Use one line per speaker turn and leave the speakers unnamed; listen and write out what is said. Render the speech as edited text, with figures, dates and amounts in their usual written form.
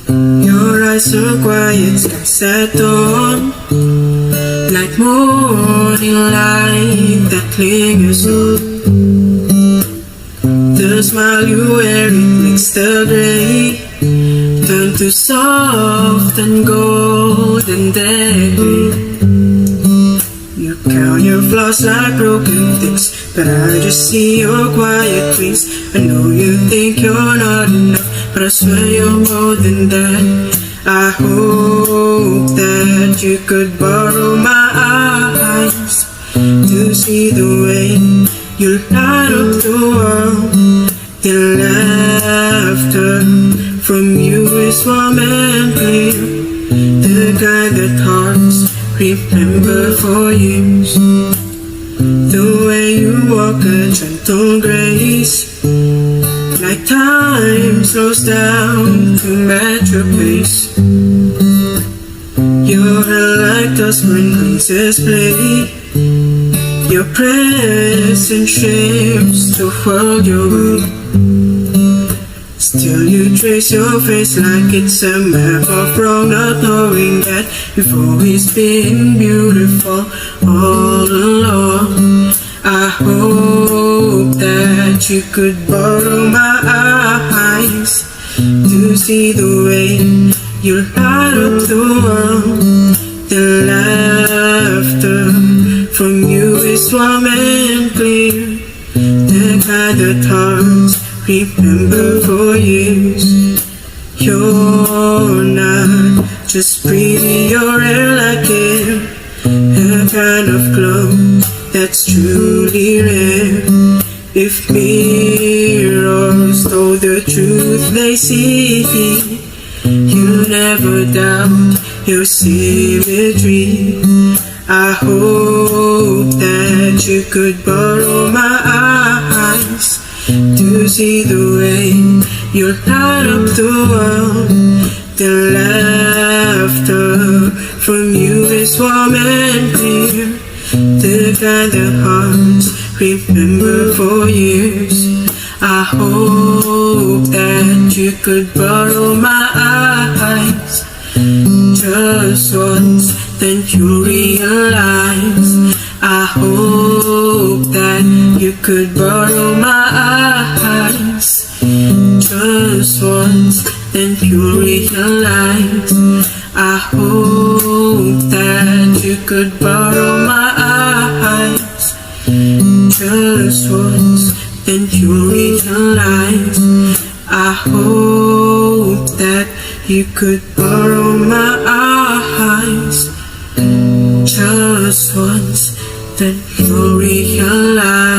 Your eyes are quiet, skies at dawn, like morning light that lingers on. The smile you wear, it makes the gray turn to soft and golden decade. You count your flaws like broken things, but I just see your quiet wings. I know you think you're not enough, but I swear you're more than that. I hope that you could borrow my eyes to see the way you light up the world. The laughter from you is warm and clear, the kind that hearts remember for years. The way you walk a gentle grace, like time slows down to match your pace. Your hair like dust when breezes play, your presence shapes the world your way. Still you trace your face like it's a map of wrong, not knowing that you've always been beautiful all along. I hope that you could borrow my eyes to see the way you light up the world. The laughter from you is warm and clear, the kind that hearts remember for years. You're not just pretty, you're rare like air, a kind of glow that's truly rare. If mirrors told the truth they see, you never doubt your symmetry. I hope that you could borrow my eyes to see the way you light up the world. The laughter from you is warm and clear, the kind that hearts remember for years. I hope that you could borrow my eyes just once, then you'll realize. I hope that you could borrow my eyes just once, then you'll realize. I hope that you could borrow my eyes just once, then you'll realize. I hope that you could borrow my eyes just once, then you'll realize.